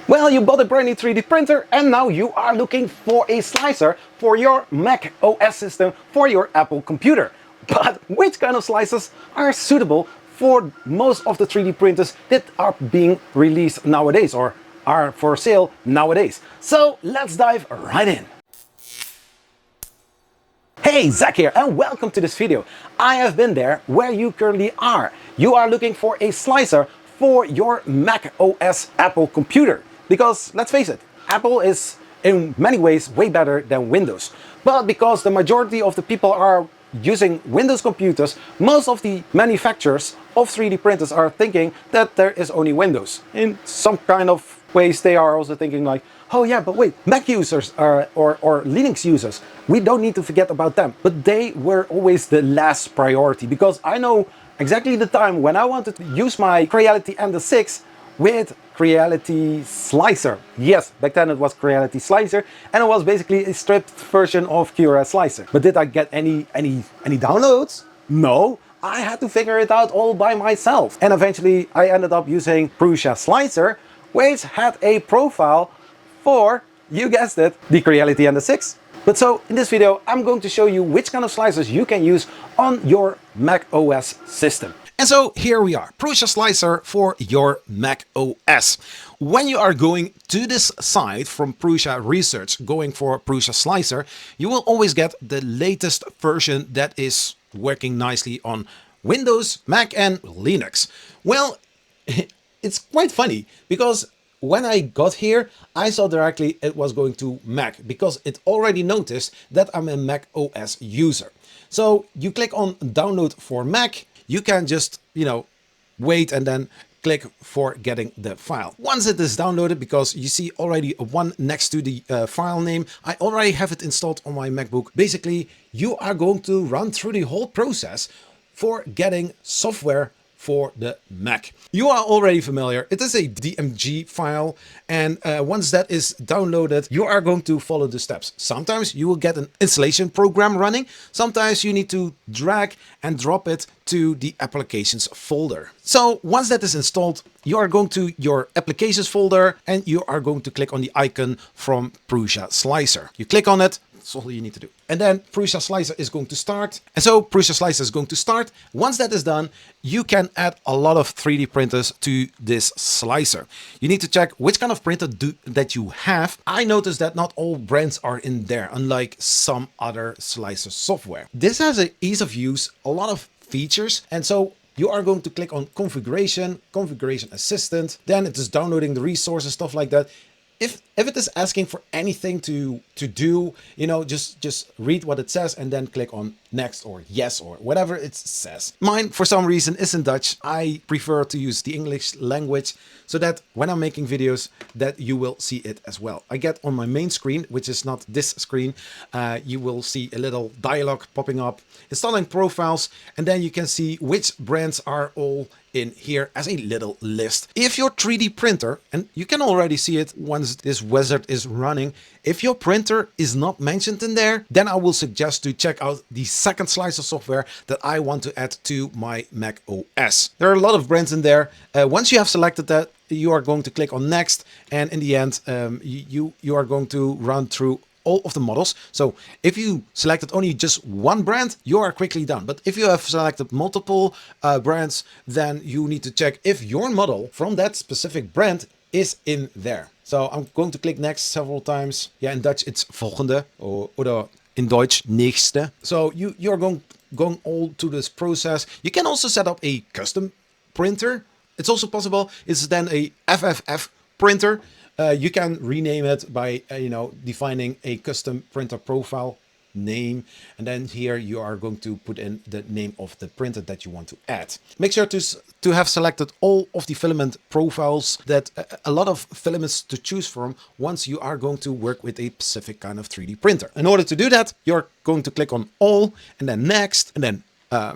Well, you bought a brand new 3D printer and now you are looking for a slicer for your Mac OS system for your Apple computer. But which kind of slicers are suitable for most of the 3D printers that are being released nowadays or are for sale nowadays? So let's dive right in. Hey, Zach here and welcome to this video. I have been there where you currently are. You are looking for a slicer for your Mac OS Apple computer. Because let's face it, Apple is in many ways way better than Windows. But because the majority of the people are using Windows computers, most of the manufacturers of 3D printers are thinking that there is only Windows. In some kind of ways they are also thinking like, oh yeah, but wait, Mac users or Linux users, we don't need to forget about them. But they were always the last priority, because I know exactly the time when I wanted to use my Creality M6 with Creality Slicer. Yes, back then it was Creality Slicer, and it was basically a stripped version of Cura Slicer. But did I get any downloads? No. I had to figure it out all by myself. And eventually I ended up using PrusaSlicer, which had a profile for, you guessed it, the Creality M6. But so in this video, I'm going to show you which kind of slicers you can use on your Mac OS system. And so here we are, PrusaSlicer for your Mac OS. When you are going to this site from Prusa Research, going for PrusaSlicer, you will always get the latest version that is working nicely on Windows, Mac and Linux. Well, it's quite funny because when I got here, I saw directly it was going to Mac because it already noticed that I'm a Mac OS user. So you click on download for Mac. You can just, wait and then click for getting the file. Once it is downloaded, because you see already a 1 next to the file name, I already have it installed on my MacBook. Basically, you are going to run through the whole process for getting software for the Mac. You are already familiar. It is a DMG file, and once that is downloaded, you are going to follow the steps. Sometimes you will get an installation program running. Sometimes you need to drag and drop it to the applications folder. So once that is installed, you are going to your applications folder and you are going to click on the icon from PrusaSlicer. You click on it. That's all you need to do. And then PrusaSlicer is going to start. And so PrusaSlicer is going to start. Once that is done, you can add a lot of 3D printers to this slicer. You need to check which kind of printer that you have. I noticed that not all brands are in there, unlike some other slicer software. This has an ease of use, a lot of features. And so you are going to click on configuration, configuration assistant. Then it is downloading the resources, stuff like that. If it is asking for anything to do, just read what it says and then click on next or yes or whatever it says. Mine, for some reason, is in Dutch. I prefer to use the English language so that when I'm making videos that you will see it as well. I get on my main screen, which is not this screen, you will see a little dialog popping up, installing profiles, and then you can see which brands are all in here as a little list. If your 3D printer, and you can already see it once this wizard is running, if your printer is not mentioned in there, then I will suggest to check out the second slicer software that I want to add to my Mac OS. There are a lot of brands in there. Once you have selected that, you are going to click on next, and in the end, you are going to run through all of the models. So if you selected only just one brand, you are quickly done. But if you have selected multiple brands, then you need to check if your model from that specific brand is in there. So I'm going to click next several times. Yeah, in Dutch it's volgende, or in Deutsch nächste. So you're going all to this process. You can also set up a custom printer. It's also possible. It's then a FFF printer. You can rename it by defining a custom printer profile name, and then here you are going to put in the name of the printer that you want to add. Make sure to have selected all of the filament profiles, that a lot of filaments to choose from once you are going to work with a specific kind of 3D printer. In order to do that, you're going to click on all and then next, and then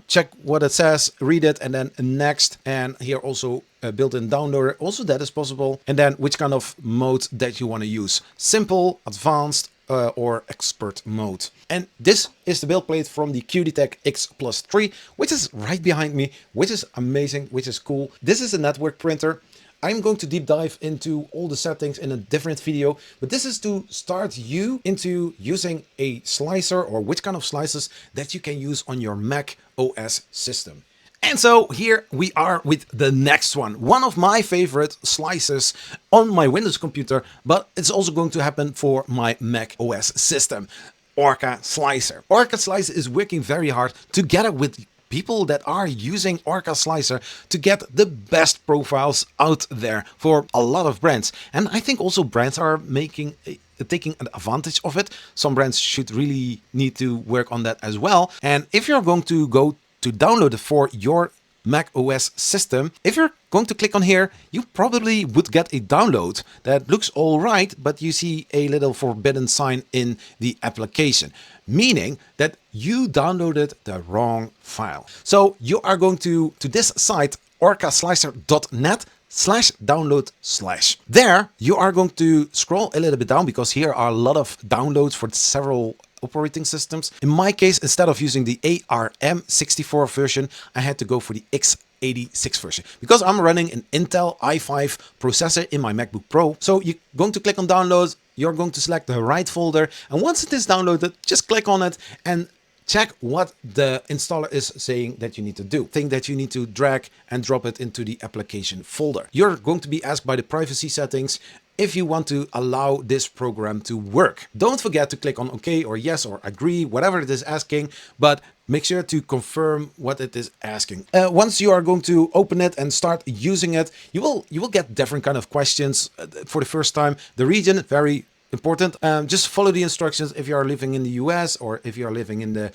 check what it says, read it, and then next. And here also built-in downloader, also that is possible. And then which kind of mode that you want to use, simple, advanced, or expert mode. And this is the build plate from the QD X Plus 3, which is right behind me, which is amazing, which is cool. This is a network printer. I'm going to deep dive into all the settings in a different video, but this is to start you into using a slicer or which kind of slices that you can use on your Mac OS system. And so here we are with the next one of my favorite slices on my Windows computer, but it's also going to happen for my Mac OS system. Orca Slicer. Orca Slicer is working very hard together with people that are using Orca Slicer to get the best profiles out there for a lot of brands. And I think also brands are taking advantage of it. Some brands should really need to work on that as well. And if you're going to go to download it for your Mac OS system, if you're going to click on here, you probably would get a download that looks all right, but you see a little forbidden sign in the application, meaning that you downloaded the wrong file. So you are going to this site, orcaslicer.net/download/. There you are going to scroll a little bit down because here are a lot of downloads for several operating systems. In my case, instead of using the ARM64 version, I had to go for the x86 version because I'm running an Intel i5 processor in my MacBook Pro. So you're going to click on downloads, you're going to select the right folder, and once it is downloaded, just click on it and check what the installer is saying that you need to do. Think that you need to drag and drop it into the application folder. You're going to be asked by the privacy settings if you want to allow this program to work. Don't forget to click on OK or yes or agree, whatever it is asking, but make sure to confirm what it is asking. Once you are going to open it and start using it, you will get different kind of questions for the first time. The region, very important. Just follow the instructions if you are living in the US or if you are living in the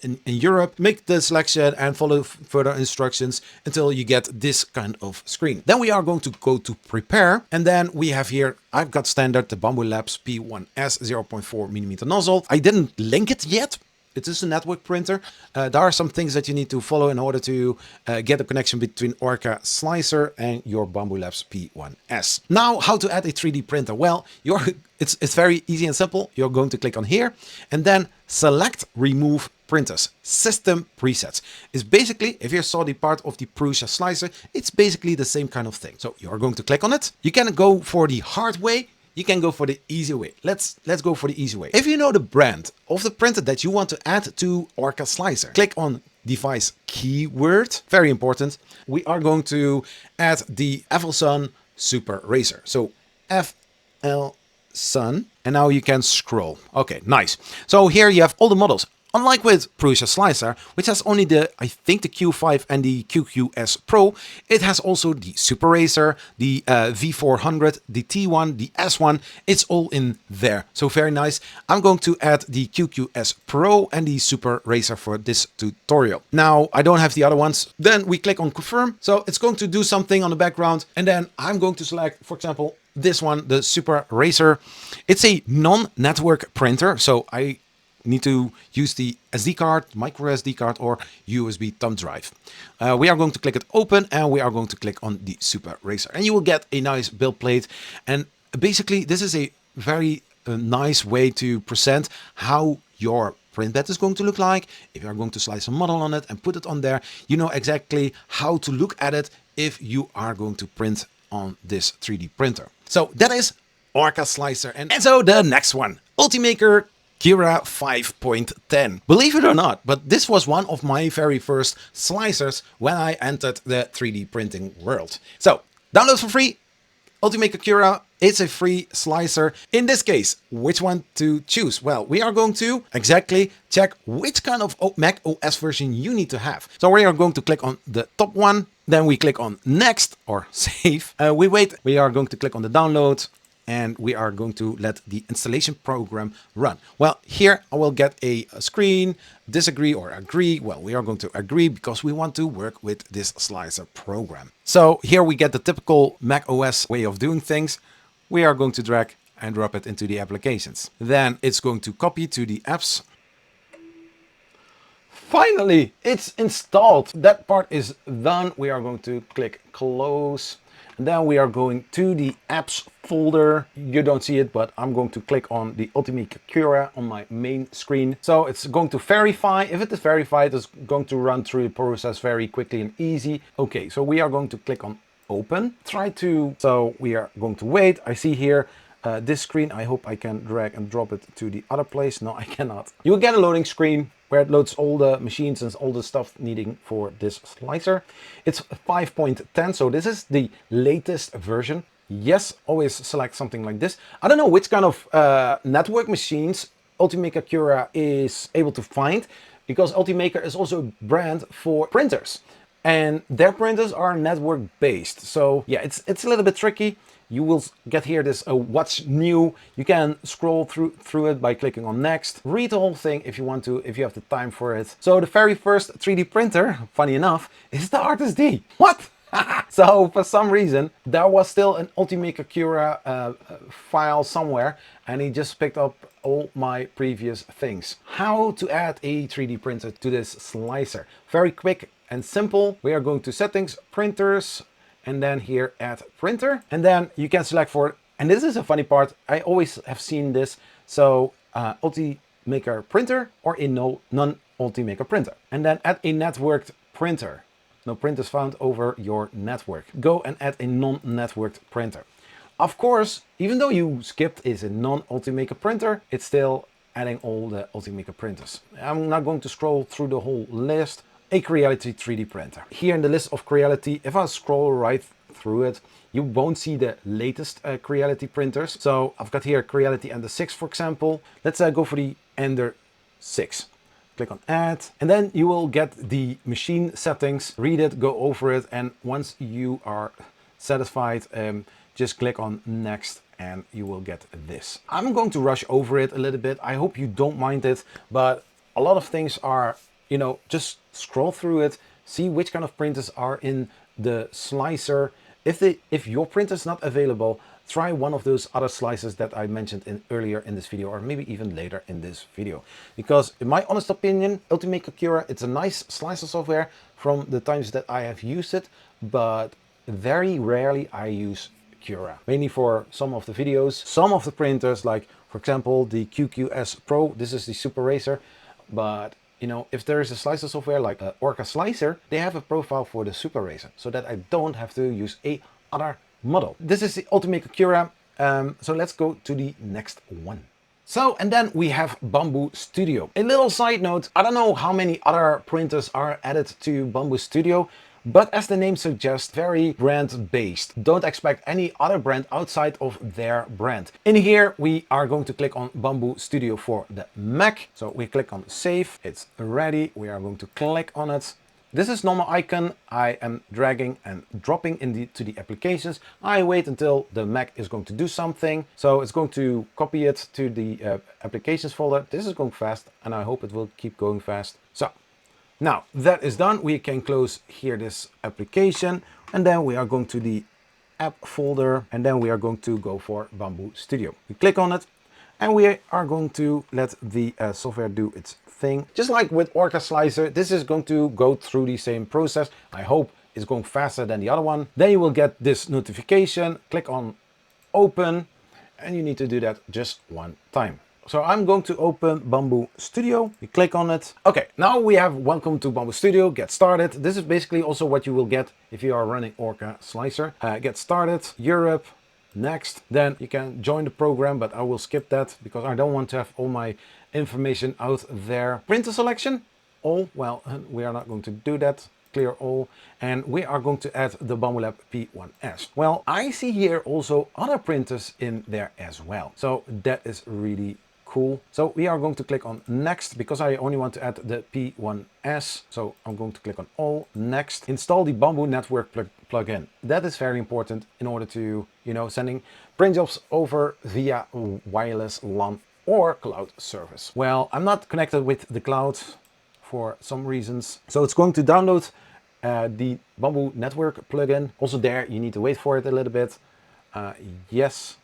in Europe. Make the selection and follow further instructions until you get this kind of screen. Then we are going to go to prepare, and then we have here, I've got standard the Bambu Labs P1S 0.4mm nozzle. I didn't link it yet. It is a network printer. There are some things that you need to follow in order to get a connection between Orca Slicer and your Bambu Labs P1S. Now, how to add a 3D printer? Well, it's very easy and simple. You're going to click on here and then select Remove Printers. System Presets. It's basically, if you saw the part of the PrusaSlicer, it's basically the same kind of thing. So you're going to click on it. You can go for the hard way. You can go for the easy way. Let's go for the easy way. If you know the brand of the printer that you want to add to Orca Slicer, click on device keyword. Very important. We are going to add the FL-Sun Super Racer. So FL-Sun, and now you can scroll. Okay, nice. So here you have all the models. Unlike with PrusaSlicer, which has only I think the Q5 and the QQS Pro, it has also the Super Racer, the V400, the T1, the S1. It's all in there. So very nice. I'm going to add the QQS Pro and the Super Racer for this tutorial. Now, I don't have the other ones. Then we click on confirm. So it's going to do something on the background. And then I'm going to select, for example, this one, the Super Racer. It's a non-network printer. So I need to use the SD card, micro SD card, or USB thumb drive. We are going to click it open, and we are going to click on the Super Racer, and you will get a nice build plate. And basically, this is a very nice way to present how your print bed is going to look like. If you are going to slice a model on it and put it on there, you know exactly how to look at it if you are going to print on this 3D printer. So that is Orca Slicer. And so the next one, Ultimaker Cura 5.10. Believe it or not, but this was one of my very first slicers when I entered the 3D printing world. So download for free, Ultimaker Cura. It's a free slicer. In this case, which one to choose? Well, we are going to exactly check which kind of Mac OS version you need to have. So we are going to click on the top one, then we click on next or save. We wait, we are going to click on the download, and we are going to let the installation program run. Well, here I will get a screen, disagree or agree. Well, we are going to agree because we want to work with this slicer program. So here we get the typical Mac OS way of doing things. We are going to drag and drop it into the applications. Then it's going to copy to the apps. Finally, it's installed. That part is done. We are going to click close. And then we are going to the apps folder. You don't see it, but I'm going to click on the Ultimaker Cura on my main screen. So it's going to verify. If it is verified, it's going to run through the process very quickly and easy. Okay, so we are going to click on open. Try to, so we are going to wait. I see here this screen. I hope I can drag and drop it to the other place. No, I cannot. You will get a loading screen where it loads all the machines and all the stuff needing for this slicer. It's 5.10, so this is the latest version. Yes, always select something like this. I don't know which kind of network machines Ultimaker Cura is able to find, because Ultimaker is also a brand for printers, and their printers are network based. So yeah, it's a little bit tricky. You will get here this what's new. You can scroll through it by clicking on next. Read the whole thing if you want to, if you have the time for it. So the very first 3D printer, funny enough, is the Artist D. What? So for some reason there was still an Ultimaker Cura file somewhere, and he just picked up all my previous things. How to add a 3D printer to this slicer? Very quick and simple. We are going to settings, printers, and then here add printer, and then you can select for, and this is a funny part, I always have seen this, so Ultimaker printer or a non-Ultimaker printer, and then add a networked printer. No printers found over your network. Go and add a non-networked printer. Of course, even though you skipped is a non-Ultimaker printer, it's still adding all the Ultimaker printers. I'm not going to scroll through the whole list. A Creality 3D printer. Here in the list of Creality, if I scroll right through it, you won't see the latest Creality printers. So I've got here Creality Ender 6, for example. Let's go for the Ender 6. Click on add, and then you will get the machine settings, read it, go over it, and once you are satisfied, just click on next and you will get this. I'm going to rush over it a little bit. I hope you don't mind it, but a lot of things are, you know, just scroll through it, see which kind of printers are in the slicer. If your printer is not available, try one of those other slicers that I mentioned earlier in this video, or maybe even later in this video. Because in my honest opinion, Ultimaker Cura, it's a nice slicer software from the times that I have used it, but very rarely I use Cura. Mainly for some of the videos, some of the printers, like for example the QQS Pro, this is the Super Racer, but you know, if there is a slicer software like Orca Slicer, they have a profile for the Super Racer, so that I don't have to use a other model. This is the Ultimaker Cura, so let's go to the next one. So, and then we have Bambu Studio. A little side note, I don't know how many other printers are added to Bambu Studio, but as the name suggests, very brand based. Don't expect any other brand outside of their brand. In here, we are going to click on Bambu Studio for the Mac. So we click on save, it's ready. We are going to click on it. This is normal icon. I am dragging and dropping to the applications. I wait until the Mac is going to do something. So it's going to copy it to the applications folder. This is going fast, and I hope it will keep going fast. So now that is done, we can close here this application, and then we are going to the app folder, and then we are going to go for Bambu Studio. We click on it, and we are going to let the software do its thing. Just like with Orca Slicer, this is going to go through the same process. I hope it's going faster than the other one. Then you will get this notification, click on open, and you need to do that just one time. So I'm going to open Bambu Studio. We click on it. Okay, now we have welcome to Bambu Studio, get started. This is basically also what you will get if you are running Orca Slicer. Get started, Europe, next. Then you can join the program, but I will skip that because I don't want to have all my information out there. Printer selection, all. Well, we are not going to do that. Clear all, and we are going to add the Bambu Lab P1S. Well, I see here also other printers in there as well, so that is really cool. So we are going to click on next because I only want to add the P1S. So I'm going to click on all, next. Install the Bambu network plugin. That is very important in order to, you know, sending print jobs over via wireless LAN or cloud service. Well, I'm not connected with the cloud for some reasons, so it's going to download the Bambu network plugin. Also there, you need to wait for it a little bit. Yes,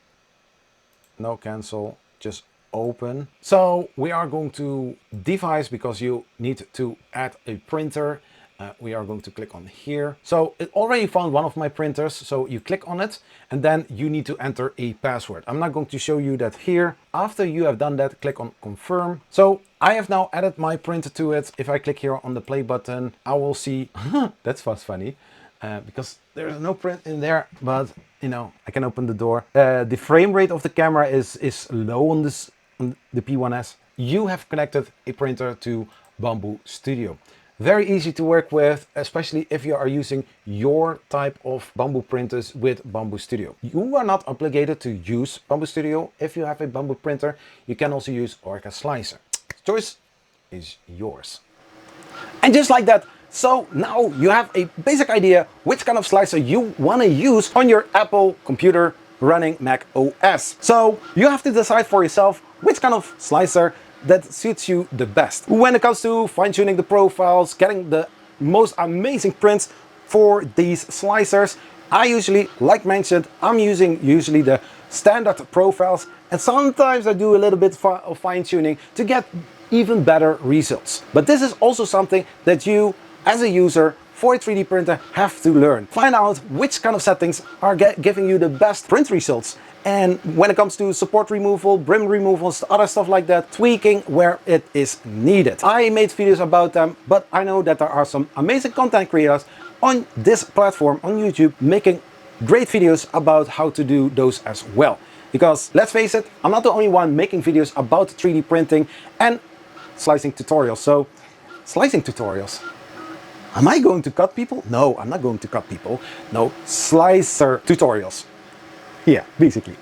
no, cancel, just open. So we are going to device because you need to add a printer. We are going to click on here. So it already found one of my printers. So you click on it and then you need to enter a password. I'm not going to show you that here. After you have done that, click on confirm. So I have now added my printer to it. If I click here on the play button, I will see, that's funny. because there's no print in there, but you know, I can open the door. The frame rate of the camera is low on this, on the P1S. You have connected a printer to Bambu Studio. Very easy to work with, especially if you are using your type of Bambu printers with Bambu Studio. You are not obligated to use Bambu Studio. If you have a Bambu printer, you can also use Orca Slicer. Choice is yours. And just like that, so now you have a basic idea which kind of slicer you want to use on your Apple computer running Mac OS. So you have to decide for yourself which kind of slicer that suits you the best. When it comes to fine-tuning the profiles, getting the most amazing prints for these slicers, I usually, like mentioned, I'm using usually the standard profiles, and sometimes I do a little bit of fine-tuning to get even better results. But this is also something that you, as a user for a 3D printer, have to learn. Find out which kind of settings are giving you the best print results. And when it comes to support removal, brim removals, other stuff like that, tweaking where it is needed. I made videos about them, but I know that there are some amazing content creators on this platform, on YouTube, making great videos about how to do those as well. Because let's face it, I'm not the only one making videos about 3D printing and slicing tutorials. So, slicing tutorials. Am I going to cut people? No, I'm not going to cut people. No, slicer tutorials. Yeah, basically.